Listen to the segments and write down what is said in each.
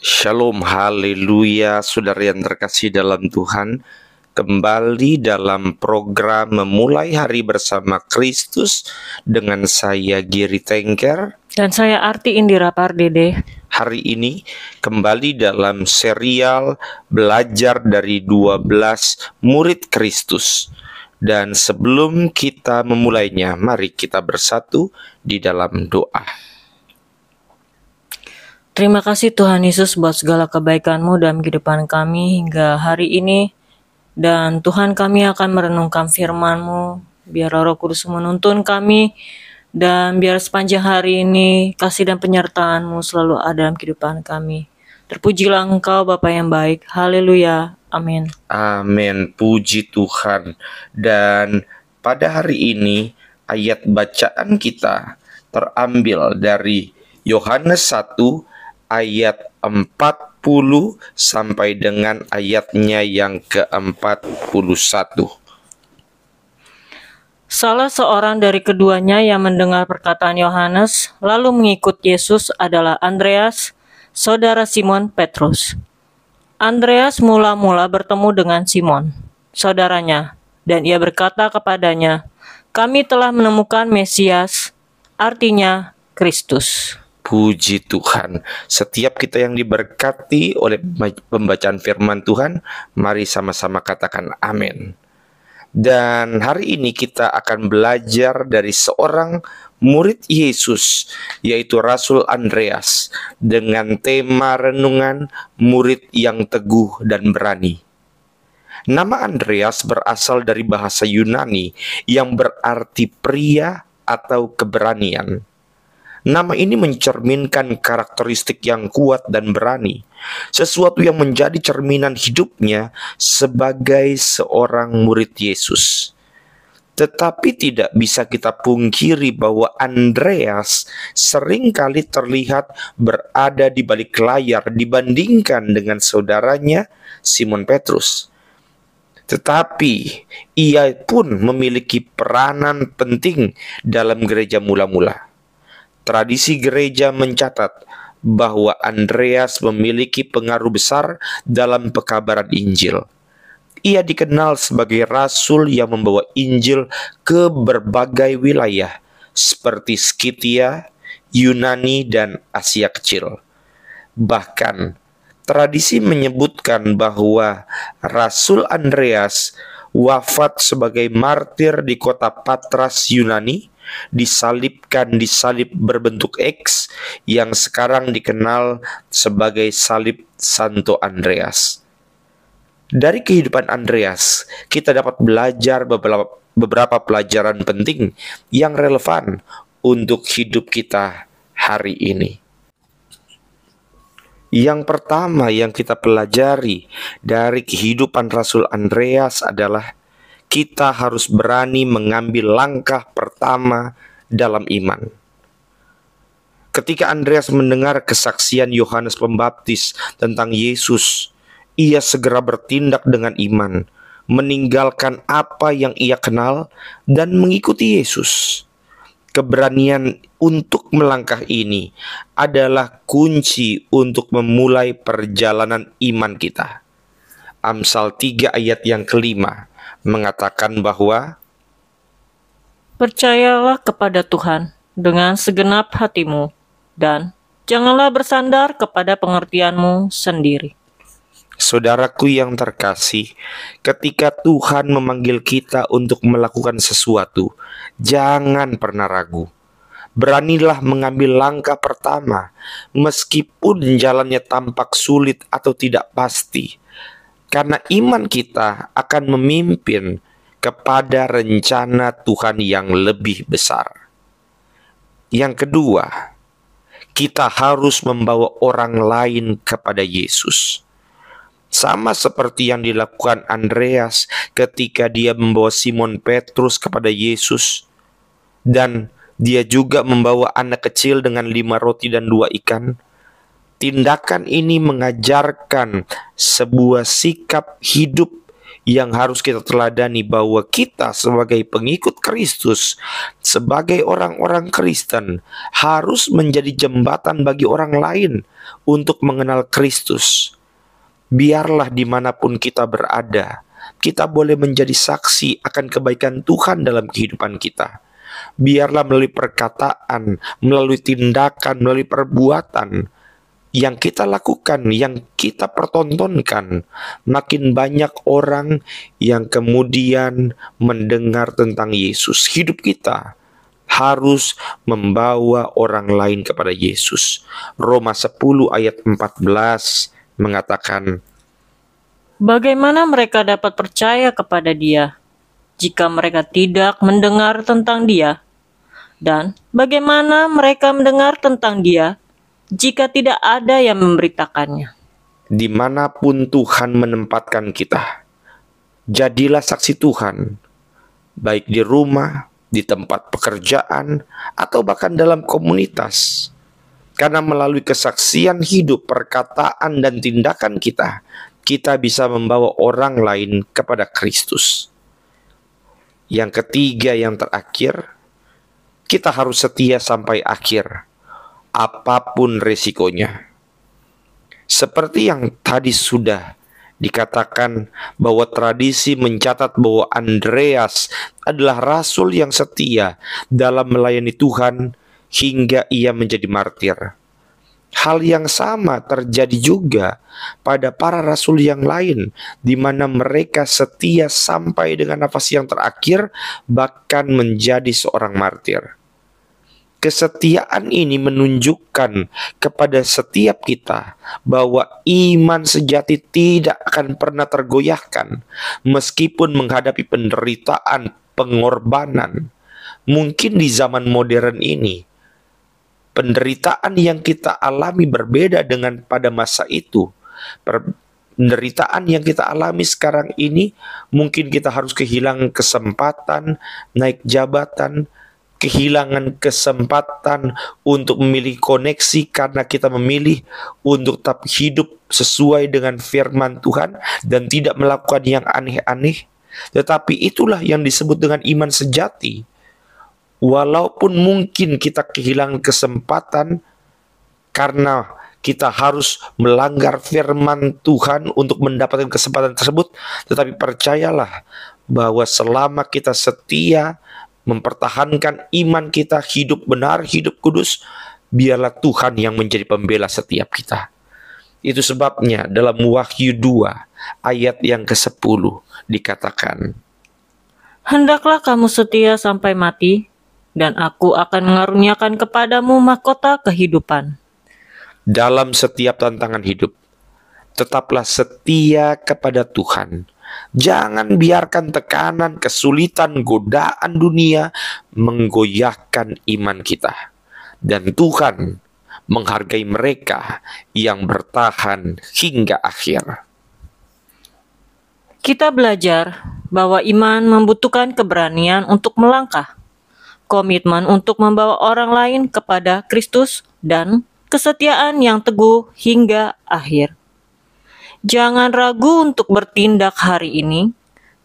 Shalom, haleluya, saudara yang terkasih dalam Tuhan. Kembali dalam program Memulai Hari Bersama Kristus dengan saya Giri Tengker. Dan saya Arti Indira Pardede. Hari ini kembali dalam serial belajar dari 12 murid Kristus. Dan sebelum kita memulainya, mari kita bersatu di dalam doa. Terima kasih Tuhan Yesus buat segala kebaikan-Mu dalam kehidupan kami hingga hari ini. Dan Tuhan, kami akan merenungkan firman-Mu. Biar Roh Kudus menuntun kami. Dan biar sepanjang hari ini kasih dan penyertaan-Mu selalu ada dalam kehidupan kami. Terpujilah Engkau Bapa yang baik. Haleluya. Amin. Amin, puji Tuhan. Dan pada hari ini ayat bacaan kita terambil dari Yohanes 1 ayat 40 sampai dengan ayatnya yang ke-41. Salah seorang dari keduanya yang mendengar perkataan Yohanes lalu mengikut Yesus adalah Andreas, saudara Simon Petrus. Andreas mula-mula bertemu dengan Simon, saudaranya, dan ia berkata kepadanya, "Kami telah menemukan Mesias," artinya Kristus. Puji Tuhan. Setiap kita yang diberkati oleh pembacaan firman Tuhan, mari sama-sama katakan amin. Dan hari ini kita akan belajar dari seorang murid Yesus, yaitu Rasul Andreas, dengan tema renungan murid yang teguh dan berani. Nama Andreas berasal dari bahasa Yunani yang berarti pria atau keberanian. Nama ini mencerminkan karakteristik yang kuat dan berani, sesuatu yang menjadi cerminan hidupnya sebagai seorang murid Yesus. Tetapi tidak bisa kita pungkiri bahwa Andreas seringkali terlihat berada di balik layar dibandingkan dengan saudaranya Simon Petrus. Tetapi ia pun memiliki peranan penting dalam gereja mula-mula. Tradisi gereja mencatat bahwa Andreas memiliki pengaruh besar dalam pekabaran Injil. Ia dikenal sebagai rasul yang membawa Injil ke berbagai wilayah seperti Skythia, Yunani, dan Asia Kecil. Bahkan, tradisi menyebutkan bahwa Rasul Andreas wafat sebagai martir di kota Patras, Yunani, disalibkan di salib berbentuk X yang sekarang dikenal sebagai salib Santo Andreas. Dari kehidupan Andreas, kita dapat belajar beberapa pelajaran penting yang relevan untuk hidup kita hari ini. Yang pertama yang kita pelajari dari kehidupan Rasul Andreas adalah kita harus berani mengambil langkah pertama dalam iman. Ketika Andreas mendengar kesaksian Yohanes Pembaptis tentang Yesus, ia segera bertindak dengan iman, meninggalkan apa yang ia kenal dan mengikuti Yesus. Keberanian untuk melangkah ini adalah kunci untuk memulai perjalanan iman kita. Amsal 3 ayat yang kelima mengatakan bahwa Percayalah kepada Tuhan dengan segenap hatimu, dan janganlah bersandar kepada pengertianmu sendiri. saudaraku yang terkasih, ketika Tuhan memanggil kita untuk melakukan sesuatu, jangan pernah ragu. Beranilah mengambil langkah pertama, meskipun jalannya tampak sulit atau tidak pasti. Karena iman kita akan memimpin kepada rencana Tuhan yang lebih besar. Yang kedua, kita harus membawa orang lain kepada Yesus. Sama seperti yang dilakukan Andreas ketika dia membawa Simon Petrus kepada Yesus. Dan dia juga membawa anak kecil dengan 5 roti dan 2 ikan. Tindakan ini mengajarkan sebuah sikap hidup yang harus kita teladani, bahwa kita sebagai pengikut Kristus, sebagai orang-orang Kristen, harus menjadi jembatan bagi orang lain untuk mengenal Kristus. Biarlah dimanapun kita berada, kita boleh menjadi saksi akan kebaikan Tuhan dalam kehidupan kita. Biarlah melalui perkataan, melalui tindakan, melalui perbuatan yang kita lakukan, yang kita pertontonkan, makin banyak orang yang kemudian mendengar tentang Yesus. Hidup kita harus membawa orang lain kepada Yesus. Roma 10 ayat 14 mengatakan, Bagaimana mereka dapat percaya kepada Dia jika mereka tidak mendengar tentang Dia? Dan bagaimana mereka mendengar tentang Dia jika tidak ada yang memberitakannya? dimanapun Tuhan menempatkan kita, jadilah saksi Tuhan, baik di rumah, di tempat pekerjaan, atau bahkan dalam komunitas. Karena melalui kesaksian hidup, perkataan, dan tindakan kita, kita bisa membawa orang lain kepada Kristus. Yang ketiga, yang terakhir, kita harus setia sampai akhir, apapun resikonya. Seperti yang tadi sudah dikatakan, bahwa tradisi mencatat bahwa Andreas adalah rasul yang setia dalam melayani Tuhan hingga ia menjadi martir. Hal yang sama terjadi juga pada para rasul yang lain, di mana mereka setia sampai dengan nafas yang terakhir, bahkan menjadi seorang martir. Kesetiaan ini menunjukkan kepada setiap kita bahwa iman sejati tidak akan pernah tergoyahkan meskipun menghadapi penderitaan, pengorbanan. Mungkin di zaman modern ini, penderitaan yang kita alami berbeda dengan pada masa itu. Penderitaan yang kita alami sekarang ini, mungkin kita harus kehilangan kesempatan naik jabatan, kehilangan kesempatan untuk memilih koneksi karena kita memilih untuk tetap hidup sesuai dengan firman Tuhan dan tidak melakukan yang aneh-aneh. Tetapi itulah yang disebut dengan iman sejati. Walaupun mungkin kita kehilangan kesempatan karena kita harus melanggar firman Tuhan untuk mendapatkan kesempatan tersebut, tetapi percayalah bahwa selama kita setia mempertahankan iman kita, hidup benar, hidup kudus, biarlah Tuhan yang menjadi pembela setiap kita. Itu sebabnya dalam Wahyu 2 ayat yang ke-10 dikatakan, Hendaklah kamu setia sampai mati, dan aku akan mengaruniakan kepadamu mahkota kehidupan. dalam setiap tantangan hidup, tetaplah setia kepada Tuhan. Jangan biarkan tekanan, kesulitan, godaan dunia menggoyahkan iman kita. Dan Tuhan menghargai mereka yang bertahan hingga akhir. Kita belajar bahwa iman membutuhkan keberanian untuk melangkah, komitmen untuk membawa orang lain kepada Kristus, dan kesetiaan yang teguh hingga akhir. Jangan ragu untuk bertindak hari ini.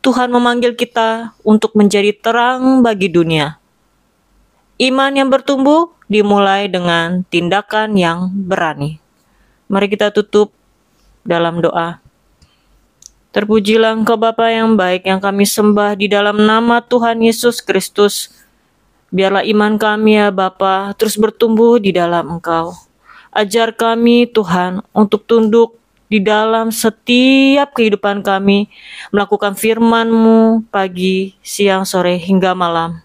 Tuhan memanggil kita untuk menjadi terang bagi dunia. Iman yang bertumbuh dimulai dengan tindakan yang berani. Mari kita tutup dalam doa. Terpujilah Engkau Bapa yang baik yang kami sembah di dalam nama Tuhan Yesus Kristus. Biarlah iman kami ya Bapa terus bertumbuh di dalam Engkau. Ajar kami Tuhan untuk tunduk di dalam setiap kehidupan kami, melakukan firman-Mu pagi, siang, sore, hingga malam.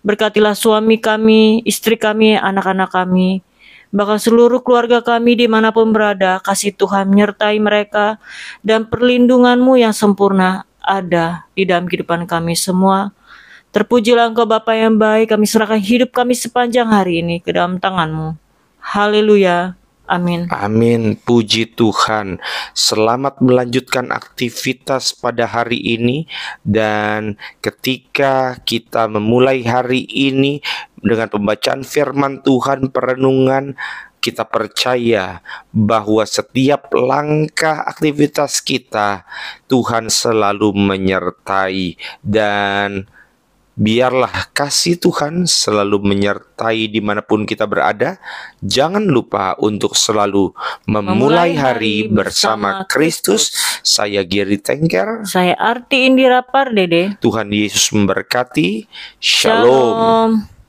Berkatilah suami kami, istri kami, anak-anak kami, bahkan seluruh keluarga kami dimanapun berada. Kasih Tuhan menyertai mereka, dan perlindungan-Mu yang sempurna ada di dalam kehidupan kami semua. Terpujilah Engkau Bapa yang baik, kami serahkan hidup kami sepanjang hari ini ke dalam tangan-Mu. Haleluya. Amin. Amin, puji Tuhan. Selamat melanjutkan aktivitas pada hari ini. Dan ketika kita memulai hari ini dengan pembacaan firman Tuhan, perenungan, kita percaya bahwa setiap langkah aktivitas kita Tuhan selalu menyertai, dan biarlah kasih Tuhan selalu menyertai dimanapun kita berada. Jangan lupa untuk selalu memulai hari bersama Kristus. Saya Giri Tengker. Saya Arti Indira Pardede. Tuhan Yesus memberkati. Shalom. Shalom.